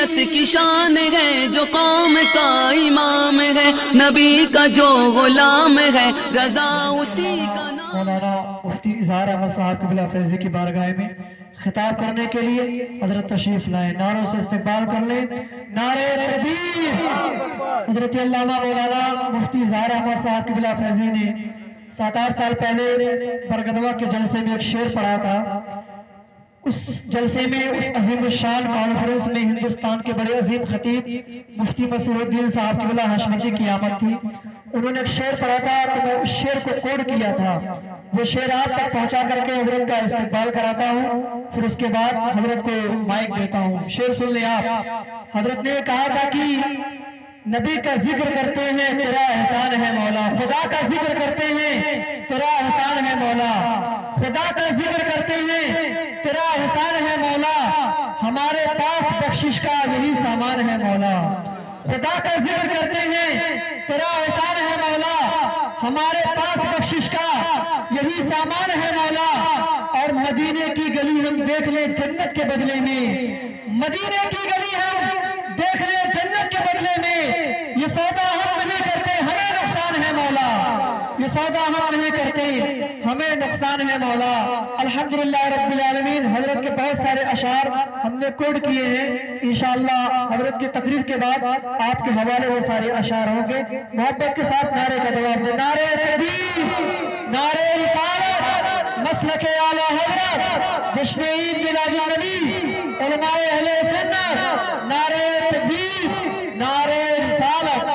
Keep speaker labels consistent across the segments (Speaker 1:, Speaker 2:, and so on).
Speaker 1: शरीयत की शान है, जो कौम का इमाम है, नबी का जो गुलाम है, रजा उसी का नाम।
Speaker 2: मौलाना मुफ्ती इजहार अहमद साहब क़िबला फैज़ी की बारगाह में खिताब करने के लिए हजरत तशरीफ लाए। नारों से इस्तकबाल कर ले, नारे तकबीर। हजरत अल्लामा मौलाना मुफ्ती इजहार अहमद साहब क़िबला फैज़ी ने 7-8 साल पहले बरगदवा के जलसे में एक शेर पढ़ा था। उस जलसे में, उस अजीम शान कॉन्फ्रेंस में हिंदुस्तान के बड़े अजीम खतीब मुफ्ती मसीहुद्दीन साहब क़िबला हाशमी की क़यामत थी। उन्होंने एक शेर पढ़ा था, तो मैं उस शेर को कोड किया था। वो शेर आप तक पहुंचा करके हजरत का इस्तकबाल कराता हूँ, फिर उसके बाद हजरत को माइक देता हूँ। शेर सुन ले आप। हजरत ने कहा था कि नबी का जिक्र करते हैं तेरा एहसान है मौला, खुदा का जिक्र करते हैं तेरा एहसान है मौला, खुदा का जिक्र करते हैं तेरा एहसान है मौला, हमारे पास बख्शिश का यही सामान है मौला। खुदा का जिक्र करते हैं तेरा एहसान है मौला, हमारे पास बख्शिश का यही सामान है मौला। और मदीने की गली हम देख ले जन्नत के बदले में, मदीने की गली हम देख ले जन्नत के बदले में, ये सौदा हम नहीं करते हमें नुकसान है मौला, ये सौदा हम नहीं करते हमें नुकसान है मौला। अल्हम्दुलिल्लाह रब्बिल आलमीन। हजरत के बहुत सारे अशार हमने कोड किए हैं, इंशाअल्लाह हजरत की तकरीर के बाद आपके हवाले वो सारे अशार होंगे। मोहब्बत के साथ नारे का जवाब दे, नारे तकबीर, नारे रिसालत, मसलके आला हजरत, जश्न ईद मिलादुन नबी, उलमाए अहले सुन्नत, नारे तकबीर, नारे रिसालत।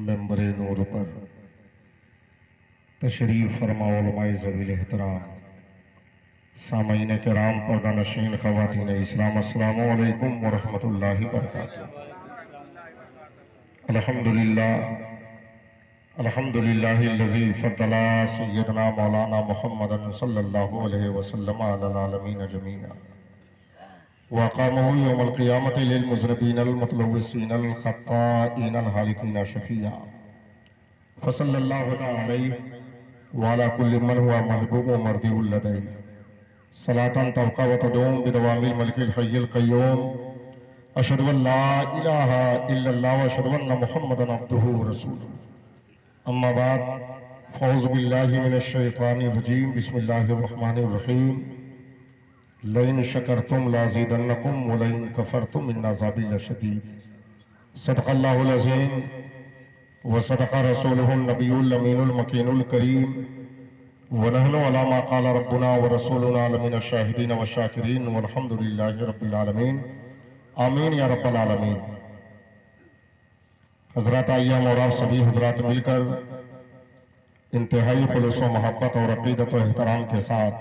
Speaker 3: मेंबरे नूर पर तशरीफ फरमा उलमाए ज़वील एहतराम, सामईन किराम, पर्दा नशीन ख़वातीन इस्लाम, अस्सलामु अलैकुम व रहमतुल्लाहि व बरकातुहू। अल्हम्दुलिल्लाहिल्लज़ी फ़द्दला सय्यदना मौलाना मुहम्मदन सल्लल्लाहु अलैहि वसल्लम अलल आलमीन जमीआ व क़ामहु यौमल क़ियामति लिल मुज़निबीनल मुतलव्विसीनल ख़त्ताईनल हालिकीन शफ़ीआ फ़सल्लल्लाहु अलैहि व अला कुल्लि मन हुवा महबूब व मर्दीउल लदैहि सलातन तबक़ा व तदूम बिदवामिल मलिकिल हय्यिल क़य्यूम अशहदु अन ला इलाहा इल्लल्लाह व अशहदु अन्ना मुहम्मदन अब्दुहु व रसूलुहु। अम्मा बाद, फ़ौज़ु बिल्लाहि मिनश शैतानिर रजीम, बिस्मिल्लाहिर रहमानिर रहीम। लइन शकरतुम लाज़ीदन्नकुम व लइन कफ़रतुम इन्न अज़ाबी लशदीद। सदक़ल्लाहुल अज़ीम व सदक़ रसूलुहुन नबियुल अमीनुल मकीनुल करीम व नहनु अला मा क़ाल रब्बुना व रसूलुना लमिनश शाहिदीन व शाकिरीन वल्हम्दुलिल्लाहि रब्बिल आलमीन। आमीन या रब्बल आलमीन। हज़रात आइयाम और आप सभी हज़रात मिलकर इंतहाई खुलूस व मोहब्बत और अक़ीदत व एहतराम के साथ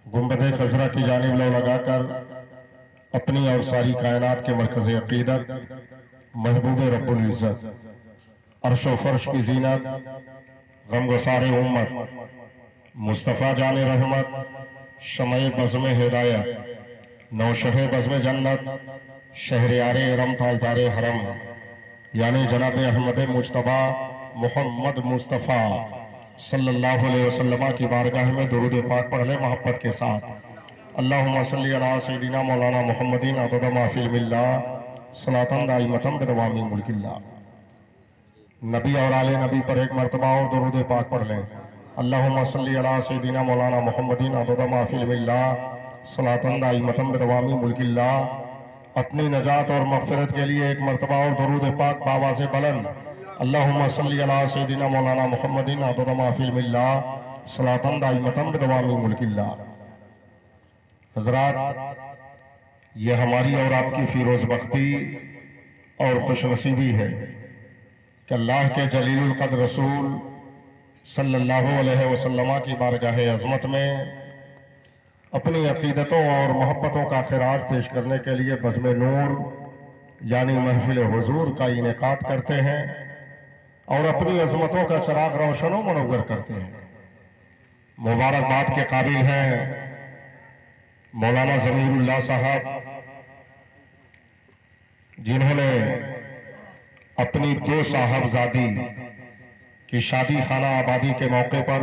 Speaker 3: गुंबद खज़रा की जानिब लो लगाकर अपनी और सारी कायनात के मरकज़ अक़ीदत महबूब रब्बुल इज़्ज़त, अर्श व फ़र्श की ज़ीनत, गमगुसारे उम्मत, मुस्तफ़ा जाने रहमत, शमए बज़्म हिदायत, नौशहे बज़्म जन्नत, शहरियारे रम ताजदारे हरम यानी जनाब अहमद मुज्तबा मोहम्मद मुस्तफ़ा सल्लल्लाहु अलैहि वसल्लम की बारगाह में दुरूद पाक पढ़ ले मोहब्बत के साथ। अल्लाहुम्मा सल्ली अला सय्यिदिना मौलाना मुहम्मदिन अदद मा फ़ी मिल्लाह सलातन दाइमतन बिदवामी मुल्किल्लाह। नबी और आले नबी पर एक मरतबा और दुरूद पाक पढ़ लें। अल्लाहुम्मा सल्ली अला सय्यिदिना मौलाना मुहम्मदिन अदद मा फ़ी मिल्लाह सलातन दाइमतन बिदवामी मुल्किल्लाह। अपनी नजात और मग़फ़िरत के लिए एक मरतबा और दुरूद पाक बावाज़े बुलंद। अल्लाहुम्मा सल्ली अला सय्यिदिना मौलाना मुहम्मदिन अदद मा फ़ी मिल्लाह सलातन दाइमतन बिदवामी मुल्किल्लाह। हज़रात, ये हमारी और आपकी फ़िरोज़ बख्ती और खुशनसीबी है कि अल्लाह के जलीलुल क़द्र रसूल सल्लल्लाहु अलैहि वसल्लम की बारगाह अज़मत में अपनी अक़ीदतों और मोहब्बतों का खिराज पेश करने के लिए बज़्म नूर यानी महफ़िल हुज़ूर का इनेकाद करते हैं और अपनी अज़मतों का चिराग रोशन व मुनव्वर करते हैं। मुबारकबाद के काबिल हैं मौलाना ज़मीरुल्लाह साहब, जिन्होंने अपनी 2 साहबजादी की शादी खाना आबादी के मौके पर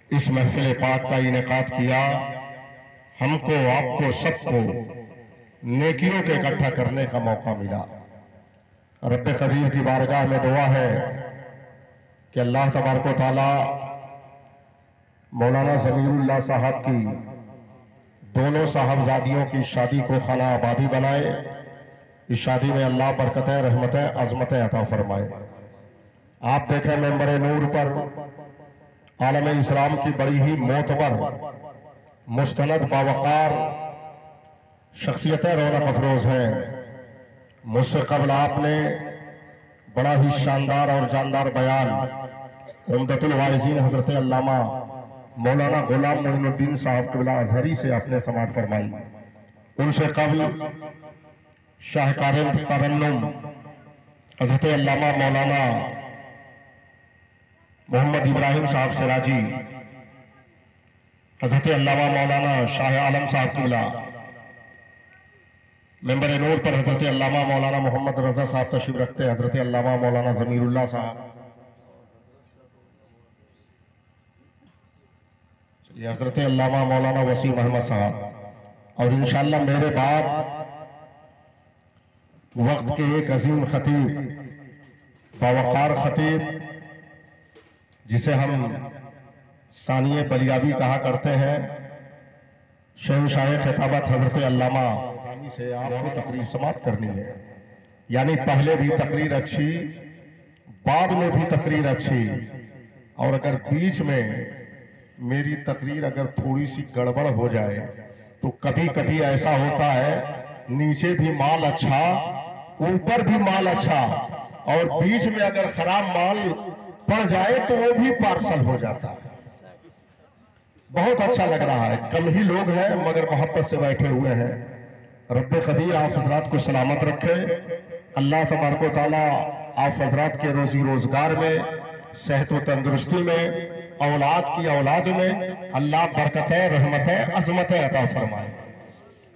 Speaker 3: इस महफिल पाक का इनेकाद किया, हमको आपको सबको नेकियों के इकट्ठा करने का मौका मिला। रब्बे कदीर की बारगाह में दुआ है कि अल्लाह तबारक व तआला मौलाना ज़मीरुल्लाह साहब की दोनों साहबजादियों की शादी को खाना आबादी बनाए। इस शादी में अल्लाह बरकतें, रहमतें, अज़मतें अता फरमाए। आप देखें मेंबर नूर पर आलम इस्लाम की बड़ी ही मोतबर, मुस्तनद, बावकार शख्सियतें रौनक अफरोज हैं। मुझसे कबल आपने बड़ा ही शानदार और जानदार बयान उम्दतुल वाइज़ीन हजरत अल्लामा मौलाना गुलाम मोइनुद्दीन साहब क़िबला अज़हरी से आपने समाअत फरमाई। उनसे कबल शाहकार तरन्नुम हजरत अल्लामा मौलाना मोहम्मद इब्राहिम साहब सिराजी, हजरत अल्लामा मौलाना शाह आलम साहब क़िबला, मेंबर नूर पर हजरत अल्लामा मौलाना मोहम्मद रजा साहब तशरीफ रखते हैं, हजरत अल्लामा मौलाना ज़मीरुल्लाह साहब, हजरत अल्लामा मौलाना वसीम अहमद साहब, और इंशाअल्लाह मेरे बाद वक्त के एक अजीम खतीब, बावकार खतीब, जिसे हम सानिए बलियाबी कहा करते हैं, शहंशाह खिताबत हजरत अल्लामा से आपको तकरीर समाप्त करनी है। यानी पहले भी तकरीर अच्छी, बाद में भी तकरीर अच्छी, और अगर बीच में मेरी तकरीर अगर थोड़ी सी गड़बड़ हो जाए तो कभी कभी ऐसा होता है, नीचे भी माल अच्छा, ऊपर भी माल अच्छा, और बीच में अगर खराब माल पड़ जाए तो वो भी पार्सल हो जाता है। बहुत अच्छा लग रहा है, कम ही लोग हैं मगर मोहब्बत से बैठे हुए हैं। रब्बे कदीर आप हजरात को सलामत रखे। अल्लाह तबारक व तआला आप हजरात के रोजी रोजगार में, सेहत व तंदुरुस्ती में, औलाद की औलाद में अल्लाह बरकतें, रहमतें, अज़मतें अता फरमाए।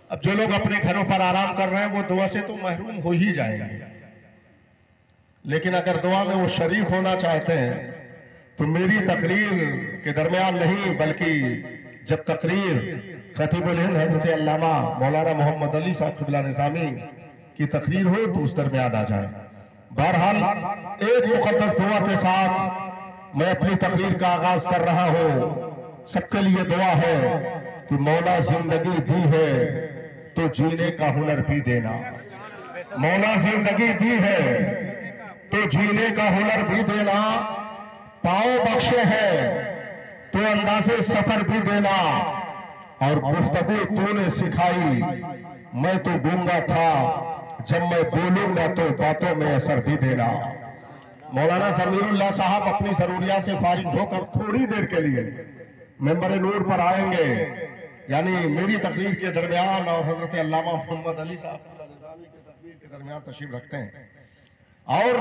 Speaker 3: अब जो लोग अपने घरों पर आराम कर रहे हैं वो दुआ से तो महरूम हो ही जाएंगे, लेकिन अगर दुआ में वो शरीक होना चाहते हैं तो मेरी तकरीर के दरमियान नहीं, बल्कि जब तकरीर खतीबुल हिंद हजरत अल्लामा मौलाना मोहम्मद अली साहब क़िबला निज़ामी की तकरीर हो तो उस दरमियान आ जाए। बहरहाल एक मुक़द्दस दुआ के साथ मैं अपनी तकरीर का आगाज कर रहा हूँ। सबके लिए दुआ है कि मौला जिंदगी दी है तो जीने का हुनर भी देना। मौला जिंदगी दी है तो जीने का हुनर भी देना। पाँव बख्शे है तो अंदाज़े सफर भी देना। और गुफ्तगू तूने सिखाई, मैं तो गूंगा था, जब मैं बोलूंगा तो बातों में असर भी देना। मौलाना ज़मीरुल्लाह साहब अपनी जरूरियात से फारिग होकर थोड़ी देर के लिए मेंबर नूर पर आएंगे, यानी मेरी तकरीर के दरमियान और हजरत अल्लामा मोहम्मद अली साहब की तकरीर के दरमियान तशरीफ रखते हैं। और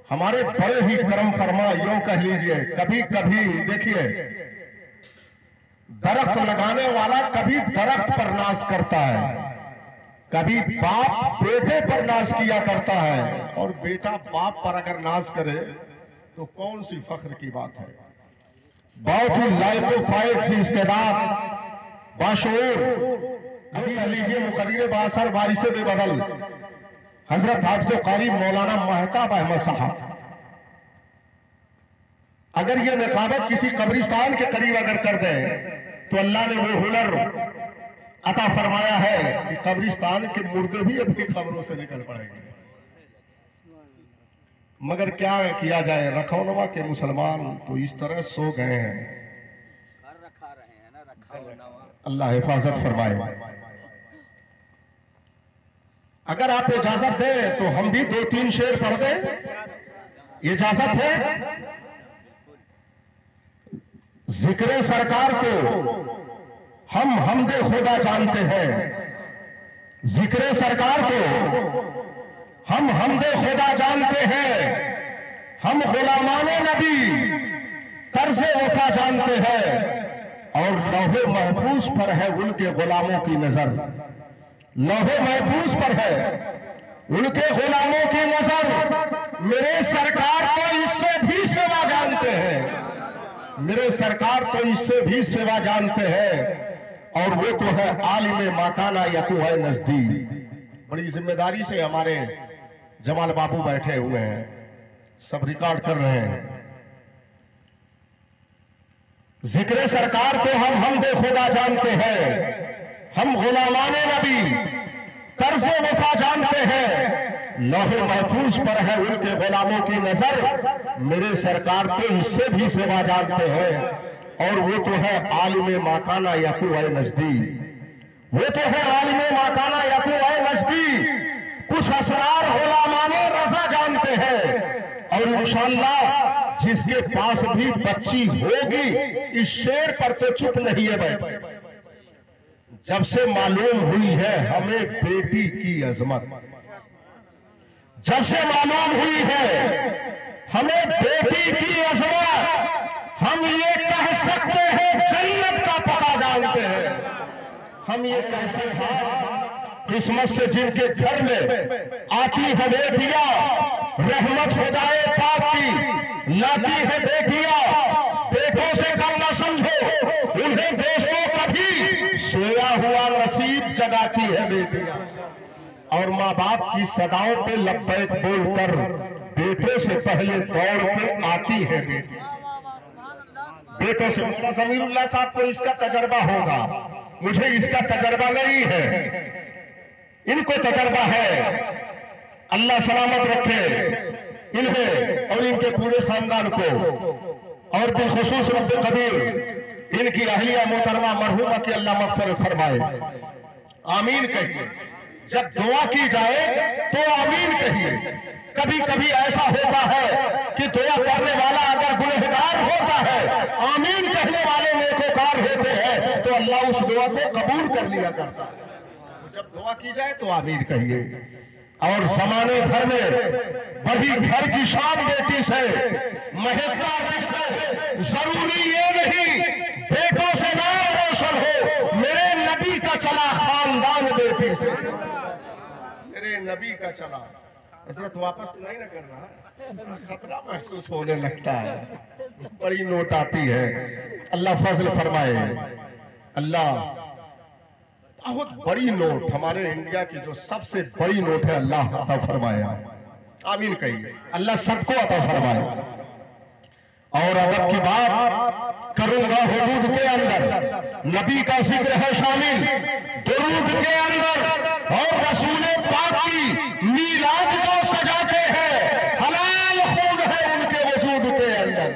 Speaker 3: हमारे बड़े ही करम फरमा, यूं कह लीजिए, कभी कभी देखिए दरख्त लगाने वाला कभी दरख्त पर नाज करता है, कभी बाप बेटे पर नाज किया करता है, और बेटा बाप पर अगर नाज करे तो कौन सी फख्र की बात है। बहुत ही लायक फायक सी इस्तेदाद, बाशऊर, अभी लीजिए मुकर्रिर बासर वारिसे बेबदल हजरत हाफिज़ कारी मौलाना महताब अहमद साहब, अगर ये निकाबत किसी कब्रिस्तान के करीब अगर कर दें तो अल्लाह ने वो हुनर अता फरमाया है कि कब्रिस्तान के मुर्दे भी अपनी कब्रों से निकल पड़ेंगे। मगर क्या किया जाए, रखौनवा के मुसलमान तो इस तरह सो गए हैं। अल्लाह हिफाजत फरमाए। अगर आप इजाजत दें तो हम भी 2-3 शेर पढ़ दें, इजाजत है। जिक्र सरकार को हम हमदे खुदा जानते हैं, जिक्र सरकार को हम हमदे खुदा जानते हैं, हम गुलामाने नबी तर्ज़े वफा जानते हैं, और लौहे महफूज पर है उनके गुलामों की नजर। लौहे महफूज पर है उनके गुलामों की नजर। मेरे सरकार को इससे भी सेवा जानते हैं, मेरे सरकार तो इससे भी सेवा जानते हैं, और वो तो है आलिम माकाना यकू है नजदीक। बड़ी जिम्मेदारी से हमारे जमाल बाबू बैठे हुए हैं, सब रिकॉर्ड कर रहे हैं। जिक्र सरकार को हम दे खुदा जानते हैं, हम गुलामाने नबी तर्ज़ वफा जानते हैं। लौहे महफूज पर है उनके गुलामों की नजर, मेरे सरकार तो इससे भी सेवा जानते हैं, और वो तो है आलिम माकाना यकू है नजदीक। वो तो है आलिम माकाना यकू है नजदीक। कुछ असरार गुलामाने रजा जानते हैं, और इंशाअल्लाह जिसके पास भी बच्ची होगी, इस शेर पर तो चुप नहीं है बैठे। जब से मालूम हुई है हमें बेटी की अजमत, जब से मालूम हुई है हमें बेटी की अजमत, हम ये कह सकते हैं जन्नत का पता जानते हैं। हम ये कह सकते हैं किस्मत से जिनके घर में आती है बेटियां, रहमत खुदाए पाक की लाती है बेटियां, बेटों से कम ना समझो उन्हें, दोस्तों कभी सोया हुआ नसीब जगाती है बेटियां। और माँ बाप की सदाओं पे लब्बैक बोलकर बेटों से पहले दौड़ के आती है बेटियां। बेटों से मौलाना ज़मीरुल्लाह साहब को इसका तजर्बा होगा, मुझे इसका तजर्बा नहीं है, इनको तजर्बा है। अल्लाह सलामत रखे इन्हें और इनके पूरे खानदान को, और बिलखुसूस रब्बे कदीर इनकी अहलिया मोहतरमा मरहूमा की अल्लाह मग़फ़िरत फरमाए। आमीन कहिए। जब दुआ की जाए तो आमीन कहिए। कभी कभी ऐसा होता है कि दुआ करने वाला अगर गुनहगार होता है, आमीन कहने वाले नेकोकार होते हैं, तो अल्लाह उस दुआ को कबूल कर लिया करता है। तो जब दुआ की जाए तो आमीन कहिए। और जमाने भर में बड़ी घर की शान बेटी से, महत्ता से, जरूरी ये नहीं बेटों से नाम रोशन हो, मेरे नबी का चला खानदान बेटी से, मेरे नबी का चला। हजरत वापस तो नहीं ना कर रहा, खतरा महसूस होने लगता है, बड़ी नोट आती है। अल्लाह फजल फरमाए। अल्लाह बहुत बड़ी नोट, हमारे इंडिया की जो सबसे बड़ी नोट है, अल्लाह अता फरमाया। आमीन कहिए। अल्लाह सबको अता फरमाए। और अदब की बात करूंगा हुदूद के अंदर, नबी का जिक्र है शामिल दुरूद के अंदर, और रसूल पाक की मीलाद जो सजाते हैं, हलाल खून है उनके वजूद के अंदर,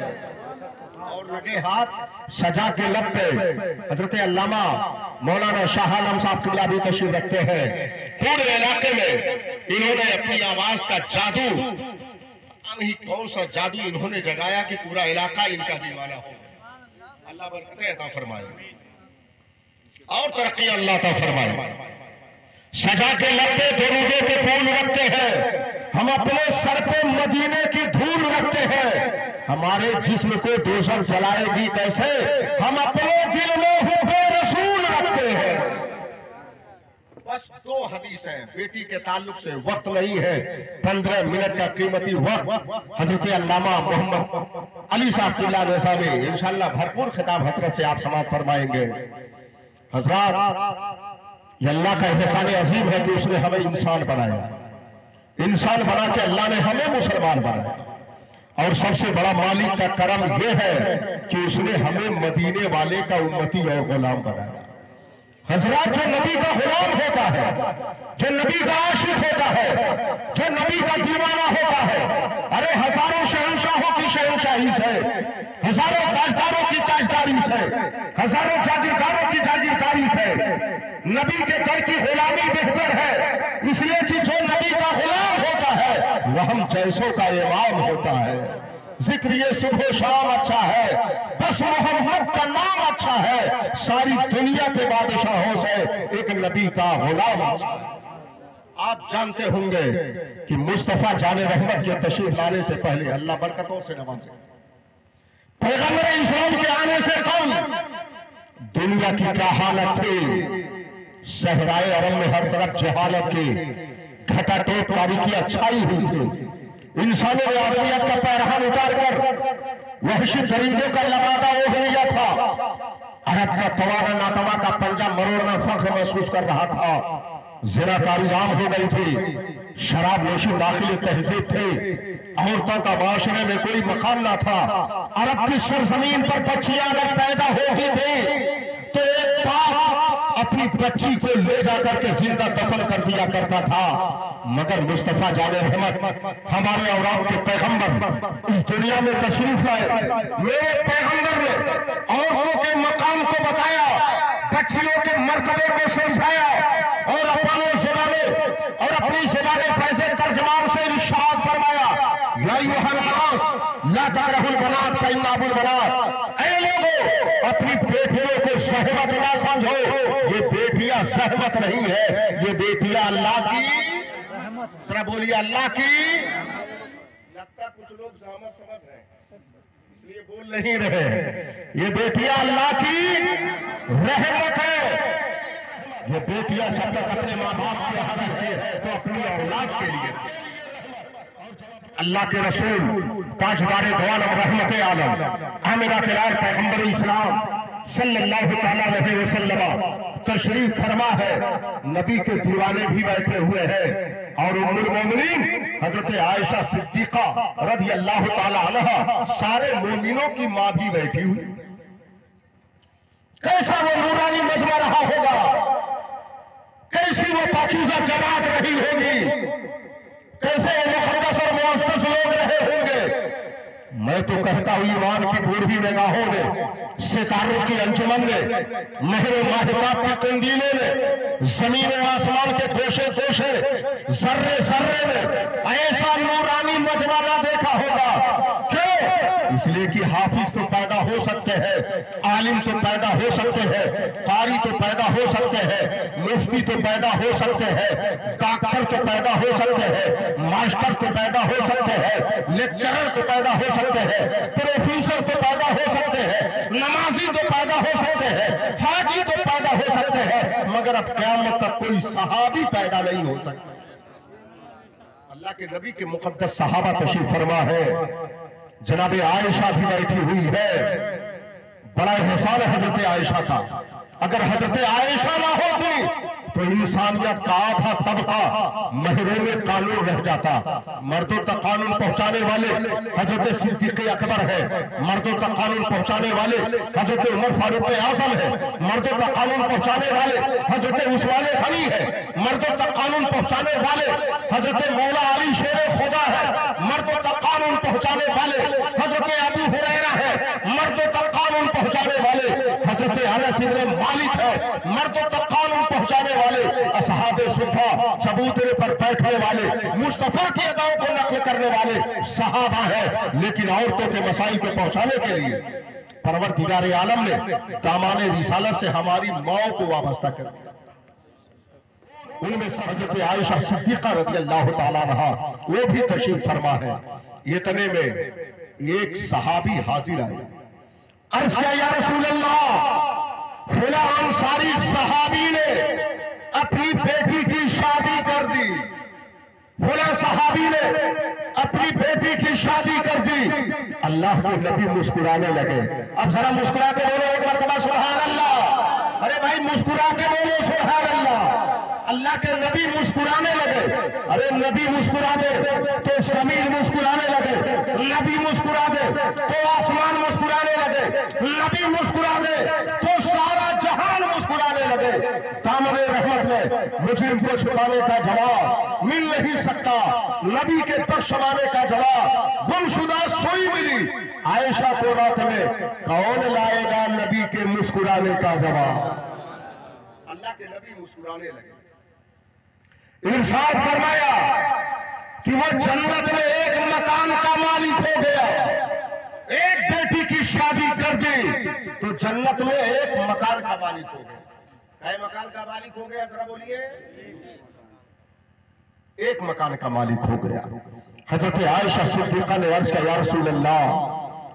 Speaker 3: और लगे हाथ सजा के लब पे हजरत अल्लामा मौलाना शाह आलम साहब किबला भी तशरीफ रखते हैं। पूरे इलाके में इन्होंने अपनी आवाज का जादू, नहीं कौन सा जादू इन्होंने जगाया कि पूरा इलाका इनका दीवाना हो। अल्लाह बरकतें अता फरमाए और तरक्की अल्लाह अता फरमाए। सजा के लब्बे दरूदे के फूल रखते हैं, हम अपने सर पे मदीने की धूल रखते हैं। हमारे जिस्म को दोज़ख जलाएगी कैसे, हम अपने दिल में हुब्बे रसूल रखते हैं। बस दो हदीस है बेटी के ताल्लुक से, वक्त नहीं है, 15 मिनट का कीमती वक्त हजरत अल्लामा मोहम्मद अली साहब किबला रज़ा में इंशाअल्लाह भरपूर खिताब हजरत से आप समाअत फरमाएंगे। हजरात, ये अल्लाह का एहसान अजीम है कि उसने हमें इंसान बनाया, इंसान बना के अल्लाह ने हमें मुसलमान बनाया। और सबसे बड़ा मालिक का करम यह है कि उसने हमें मदीने वाले का उम्मती और गुलाम बनाया। हजरात, जो नबी का गुलाम होता है, जो नबी का आशिक होता है, जो नबी का दीवाना होता है, अरे हजारों शहंशाहों की शहंशाही से, हजारों ताजदारों की ताजदारी से, हजारों जागीरदारों की जागीरदारी से नबी के दर की गुलामी बेहतर है, इसलिए कि जो नबी का गुलाम होता है वह हम जैसों का इमाम होता है। जिक्र ये सुबह शाम अच्छा है, बस मोहम्मद का नाम अच्छा है, सारी दुनिया के बादशाहों से एक नबी का गुलाम अच्छा है। आप जानते होंगे कि मुस्तफा जाने रहमत के तशरीफ लाने से पहले, अल्लाह बरकतों से नवाजे, पैगंबर इस्लाम के आने से कम दुनिया की क्या हालत थी। सहराए अरब में हर तरफ जहालत की घटाटोप तारीखियां छाई हुई थी। इंसानों ने आदमियत का पैरहन उतार कर वहशी दरिंदों का लबादा वो हो गया था। अरब का तवाना नातवा का पंजा मरोड़ना फख्र महसूस कर रहा था। ज़िनाकारी आम हो गई थी, शराब नोशी दाखिल तहजीब थी, औरतों का माशरे में कोई मकाम ना था। अरब की सरजमीन पर बच्चियां अगर पैदा होती थी तो एक बाप अपनी बच्ची को ले जाकर के जिंदा दफन कर दिया करता था। मगर मुस्तफा जाने रहमत हमारे और आपके पैगंबर इस दुनिया में तशरीफ लाए। मेरे पैगंबर ने औरतों के मकाम को बताया, बच्चियों के मर्तबे को समझाया और अपने ज़बाने और अपनी ज़बाने फैज़े तर्जमान से इरशाद फरमाया, या अय्युहन्नास ला तकरहुल बनात फ़इन्ना अबुल बनात। ऐ लोगों, अपनी बेटियों को सहमत ना समझो, ये बेटियां सहमत नहीं है, ये बेटियां अल्लाह की, जरा बोलिए अल्लाह की। लगता कुछ लोग सहमत समझ रहे हैं इसलिए बोल नहीं रहे। ये बेटियां अल्लाह की रहमत है। ये बेटियां जब तक अपने माँ बाप के यहाँ रहती है तो अपनी औलाद के लिए। अल्लाह के रसूल ताजदारे दो आलम रहमत आलम आमिना के लाल पैगंबर इस्लाम सल्लल्लाहु अलैहि वसल्लम तशरीफ फरमा है। नबी के दीवाने भी बैठे हुए हैं और उम्मुल मोमिनीन हजरत आयशा सिद्दीका रज़ी अल्लाह ताला अन्हा सारे मोमिनों की मां भी बैठी हुई। कैसा वो नूरानी मजमा रहा होगा, कैसी वो पाकीज़ा जमात रही होगी, कैसे मुक़द्दस और मुअज़्ज़ज़ लोग रहे होंगे। मैं तो कहता हूं ईमान की बूढ़ी निगाहों ने, सितारों की अंजुमन ने, महर माहिताब की कंदीलों ने, जमीन और आसमान के गोशे गोशे जर्रे जर्रे में ऐसा नूरानी मजमा ना देखा होगा। क्यों? इसलिए कि हाफिज तो पैदा हो सकते हैं, आलिम तो पैदा हो सकते हैं, कारी तो पैदा हो सकते हैं, मुफ्ती तो पैदा हो सकते हैं, डॉक्टर तो पैदा हो सकते हैं, मास्टर तो पैदा हो सकते हैं, लेक्चरर तो पैदा हो सकते हैं, प्रोफेसर तो पैदा हो सकते हैं, नमाजी तो पैदा हो सकते हैं, हाजी तो पैदा हो सकते हैं, मगर अब क़यामत तक कोई सहाबी पैदा नहीं हो सकता। अल्लाह के नबी के मुक़द्दस सहाबा तशरीफ फरमा है। जनाबे आयशा भी बैठी हुई है। बड़ा एहसान है हजरत आयशा का। अगर हजरत आयशा ना होती तो इंसानियत का आधा तबका महरूम कानून रह जाता। मर्दों तक कानून पहुंचाने वाले हजरत सिद्दीक़ अकबर है, मर्दों तक कानून पहुंचाने वाले हजरत उमर फारूक आज़म है, मर्दों तक कानून पहुंचाने वाले हजरत उस्मान गनी है, मर्दों तक कानून पहुंचाने वाले हजरत मौला अली शेर खुदा है, मर्दों तक कानून पहुंचाने वाले हजरत अबू हुरैरा है, मर्दों तक कानून पहुंचाने वाले हजरत अनस इब्न मालिक है, मर्दों तक कानून पहुंचाने वाले असहाबे सुफ़ा चबूतरे पर बैठने वाले मुस्तफा की अदाओं को नकल करने वाले सहाबा है। लेकिन औरतों के मसाइल को पहुंचाने के लिए परवरदिगार आलम ने दामाने रिसालत से हमारी माओ को वाबस्ता कर दिया। उनमें हज़रत आयशा सिद्दीक़ा रज़ी अल्लाह ताला अन्हा वो भी तशरीफ फरमा है। इतने में एक सहाबी हाजिर आए, अर्ज़ किया या रसूल अल्लाह, फला अंसारी सहाबी ने अपनी बेटी की शादी कर दी, फला सहाबी ने अपनी बेटी की शादी कर दी। अल्लाह के नबी मुस्कुराने लगे। अब जरा मुस्कुरा के बोलो एक मरतबा सुभान अल्लाह। अरे भाई मुस्कुरा के बोलो सुभान अल्लाह। अल्लाह के नबी मुस्कुराने लगे। अरे नबी मुस्कुरा दे तो जमीन मुस्कुराने लगे, नबी मुस्कुरा दे तो आसमान मुस्कुराने लगे, नबी मुस्कुरा दे तो सारा जहान मुस्कुराने लगे। दामन रहमत में मुजरिम को छुपाने का जवाब मिल नहीं सकता, नबी के बख्शवाने का जवाब गुमशुदा सुई मिली। आयशा को रात में कौन लाएगा नबी के मुस्कुराने का जवाब? अल्लाह के नबी मुस्कुराने लगे। इरशाद फरमाया कि वो जन्नत में एक मकान का मालिक हो गया। एक बेटी की शादी कर दी तो जन्नत में एक मकान का मालिक हो गया। क्या मकान का मालिक हो गया? जरा बोलिए। एक मकान का मालिक हो गया। हजरत आयशा सिद्दीक़ा ने अर्ज़ किया या रसूल अल्लाह,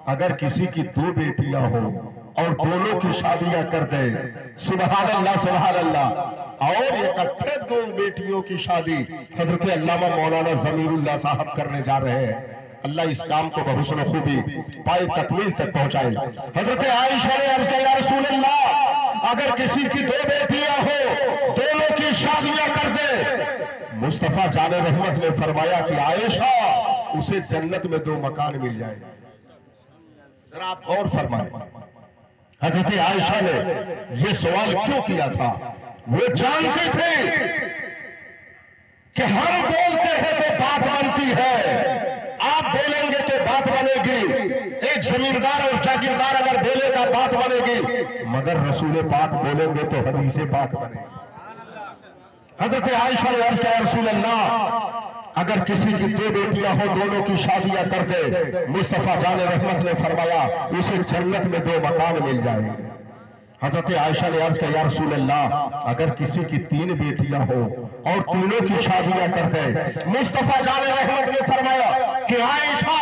Speaker 3: अगर किसी की दो बेटियां हो और दोनों की शादियां कर दे, सुभान अल्लाह सुभान अल्लाह, और इकट्ठे दो बेटियों की शादी हजरत अल्लामा मौलाना ज़मीरुल्लाह साहब करने जा रहे हैं, अल्लाह इस काम को बहुसन खूबी पाए तकमील तक पहुंचाए। हजरत आयशा ने अर्ज किया, या रसूल अल्लाह, अगर किसी की 2 बेटियां हो, दोनों की शादियां कर दे। मुस्तफा जाने रहमत ने फरमाया कि आयशा, उसे जन्नत में 2 मकान मिल जाए। जरा आप गौर फरमाए, हजरत आयशा ने यह सवाल क्यों किया था? वो जानते थे कि हम बोलते हैं तो बात बनती है, आप बोलेंगे तो बात बनेगी। एक जमींदार और जागीरदार अगर बोलेगा बात बनेगी, मगर रसूल पाक बोलेंगे तो हदीस पाक बनेगी। हजरत आयशा ने अर्ज किया, रसूल अल्लाह, अगर किसी की 2 बेटियां हो, दोनों की शादियां कर दे। मुस्तफा जाने रहमत ने फरमाया, उसे जन्नत में 2 मकान मिल जाएंगे। हजरत आयशा ने अर्ज किया, या रसूल अल्लाह, अगर किसी की 3 बेटियां हो और तीनों की शादियां कर दे। मुस्तफा जाने रहमत ने फरमाया कि आयशा,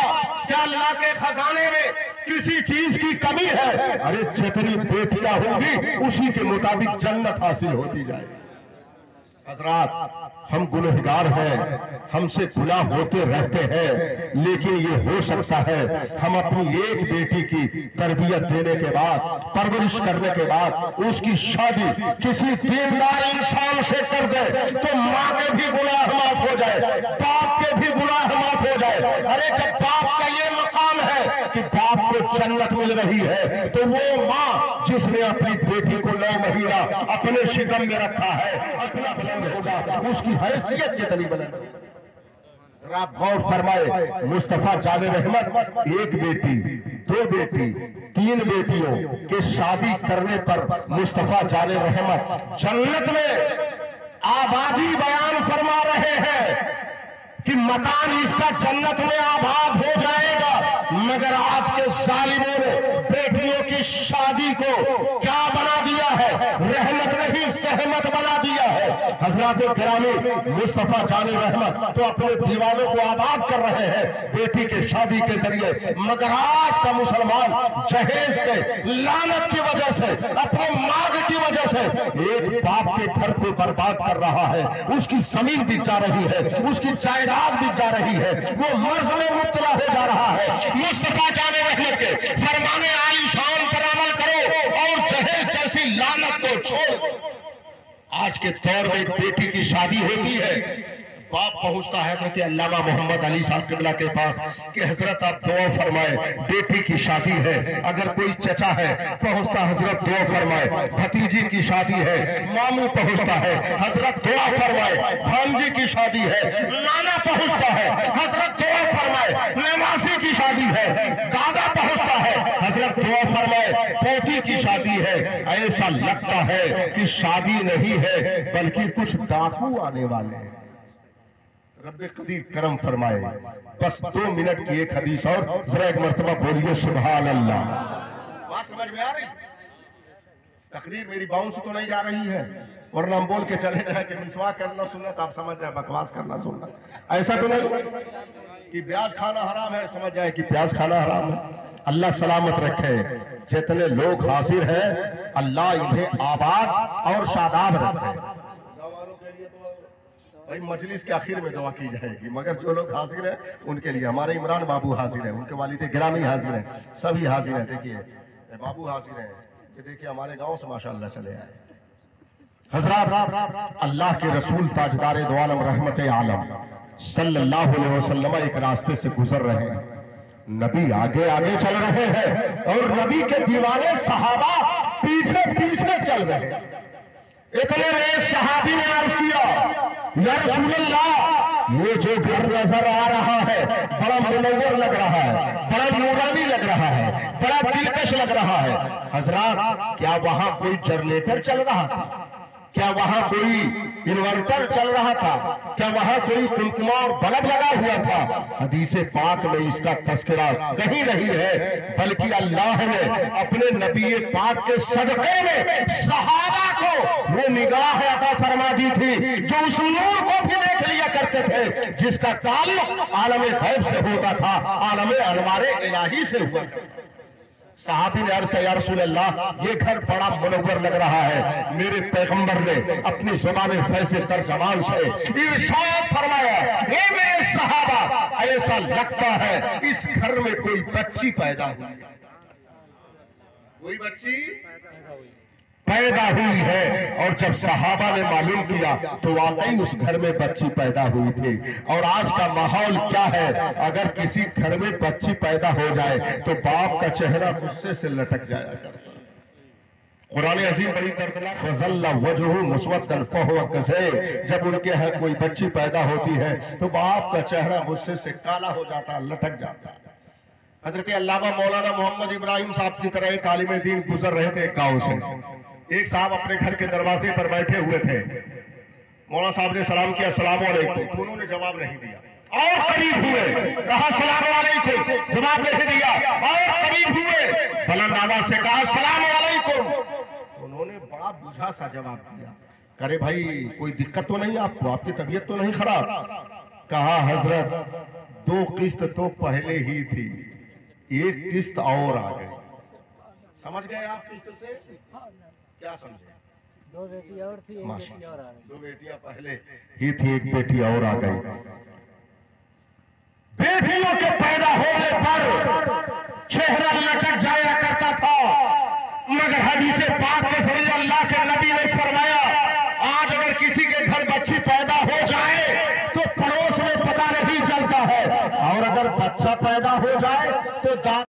Speaker 3: क्या अल्लाह के खजाने में किसी चीज की कमी है? अरे जितनी बेटियां होंगी उसी के मुताबिक जन्नत हासिल होती जाए। हजरात, हम गुनहगार हैं, हमसे गुनाह होते रहते हैं, लेकिन ये हो सकता है हम अपनी एक बेटी की तरबियत देने के बाद, परवरिश करने के बाद उसकी शादी किसी दीनदार इंसान से कर दे तो माँ के भी गुनाह माफ हो जाए, बाप के भी गुनाह माफ हो जाए। अरे जब बाप का ये मकाम है कि बाप को जन्नत मिल रही है, तो वो माँ जिसने अपनी बेटी को 9 महीना अपने शिकम में रखा है, अपना बुलंद होगा, उसकी हैसियत कितनी बुलंद। जरा आप गौर फरमाए, मुस्तफा जाने रहमत 1 बेटी, 2 बेटी, 3 बेटियों के शादी करने पर मुस्तफा जाने रहमत जन्नत में आबादी बयान फरमा रहे हैं कि मकान इसका जन्नत में आबाद हो जाएगा। मगर आज के जालिमों ने बेटियों की शादी को क्या बना दिया है? रहमत नहीं, सहमत बना दिया है। हजरात गिरामी, मुस्तफा जाने रहमत तो अपने दीवानों को आबाद कर रहे हैं बेटी के शादी के जरिए, मगर आज का मुसलमान जहेज के लानत की वजह से, अपने मांग की वजह से एक बाप के घर को बर्बाद कर रहा है। उसकी जमीन बिक जा रही है, उसकी जायदाद बिक जा रही है, वो मर्ज में मुब्तला हो जा रहा है। मुस्तफा जाने रहमत के फरमाने आलीशान पर अमल करो और जहेज जैसी लानत को छोड़। आज के दौर में बेटी की शादी होती है, बाप पहुंचता है हजरत अल्लामा मोहम्मद अली साहब किबला के पास कि हजरत आप दुआ फरमाए, बेटी की शादी है। अगर कोई चचा है पहुंचता, हजरत दुआ फरमाए, भतीजी की शादी है। मामू पहुंचता है, हजरत दुआ फरमाए, भांजी की शादी है। नाना पहुंचता है, हजरत दुआ फरमाए, नवासी की शादी है। दादा पहुंचता है, हजरत दुआ फरमाए, पोती की शादी है। ऐसा लगता है कि शादी नहीं है बल्कि कुछ डाकू आने वाले हैं। रब्बे कदीर करम फरमाए। बस 2 मिनट की एक हदीस और जरा एक मर्तबा बोलिए सुभान अल्लाह। बात समझ में आ रही? तकरीर मेरी बाउंस तो नहीं जा रही है, वरना हम बोल के चले जाए कि मिसवाक करना सुन्नत, आप समझ जाए बकवास करना सुन्नत। ऐसा तो नहीं कि प्याज खाना हराम है, समझ जाए कि प्याज खाना हराम है। अल्लाह सलामत रखे। जितने लोग हाजिर हैं अल्लाह इन्हें आबाद और शादाब रखे। भाई मजलिस के आखिर में दुआ की जाएगी, मगर जो लोग हाजिर हैं उनके लिए, हमारे इमरान बाबू हाजिर हैं, उनके वालिद गिरामी हाजिर हैं, सभी हाजिर हैं। देखिए बाबू हाजिर हैं, ये देखिए हमारे गांव से माशाअल्लाह चले आए। हजरात, अल्लाह के रसूल ताजदार दो आलम रहमत आलम सल्लल्लाहु अलैहि वसल्लम एक रास्ते से गुजर रहे हैं। नबी आगे आगे चल रहे हैं और नबी के दीवाने सहाबा पीछे पीछे चल रहे हैं। इतने में एक सहाबी ने अर्ज किया, या रसूलल्लाह, ये जो घर नजर आ रहा है बड़ा मुनव्वर लग रहा है, बड़ा नूरानी लग रहा है, बड़ा दिलकश लग रहा है। हजरात, क्या वहां कोई जनरेटर चल रहा था? क्या वहां कोई इन्वर्टर चल रहा था? क्या वहां कोई कुमकुमा और बल्ब लगा हुआ था? हदीस पाक में इसका तस्करा कहीं नहीं है, बल्कि अल्लाह ने अपने नबी पाक के सदक़े में सहाबा को वो निगाह अता फरमा दी थी जो उस नूर को भी देख लिया करते थे जिसका ताल्लुक आलम गैब से होता था, आलम अनवारे इलाही से हुआ। सहाबी ने अर्ज किया, या रसूल अल्लाह, ये घर बड़ा मुनव्वर लग रहा है। मेरे पैगंबर ने अपनी जुबान फैज़ तर्जमान से इरशाद फरमाया, ये मेरे सहाबा, ऐसा लगता है इस घर में कोई बच्ची पैदा हुई, कोई बच्ची पैदा हुई है। और जब सहाबा ने मालूम किया तो वाकई उस घर में बच्ची पैदा हुई थी। और आज का माहौल क्या है, अगर किसी घर में बच्ची पैदा हो जाए तो बाप का चेहरा गुस्से से लटक जाया करता है। कुरान अजीम बड़ी दर्दनाक, वज़ल्ला वजहु मुस्वद्दन फहुव कज़ीम, जब उनके यहाँ कोई बच्ची पैदा होती है तो बाप का चेहरा गुस्से से काला हो जाता, लटक जाता। हजरत अल्लामा मौलाना मोहम्मद इब्राहिम साहब की तरह एक आलिम दीन गुजर रहे थे एक गांव से। एक साहब अपने घर के दरवाजे पर बैठे हुए थे। मौलाना साहब ने सलाम किया, अस्सलाम वालेकुम, तो उन्होंने जवाब नहीं दिया। और करीब हुए, कहा सलाम वालेकुम, जवाब नहीं दिया। और करीब हुए, बुलंद आवाज से कहा सलाम वालेकुम, तो उन्होंने बड़ा बुझा सा जवाब दिया। अरे भाई, कोई दिक्कत तो नहीं आपको, आपकी तबीयत तो नहीं खराब? कहा हजरत, 2 किस्त तो पहले ही थी, एक किस्त और आ गई। समझ गए आप किस्त से क्या समझे?
Speaker 2: 2 बेटी और थी, एक बेटी और आ गई।
Speaker 3: 2 बेटियां पहले ही थी, एक बेटी और आ गई। बेटियों के पैदा होने पर चेहरा लटक जाया करता था, मगर हदीस पाक में सभी अल्लाह के नबी ने फरमाया, आज अगर किसी के घर बच्ची पैदा हो जाए तो पड़ोस में पता नहीं चलता है, और अगर बच्चा पैदा हो जाए तो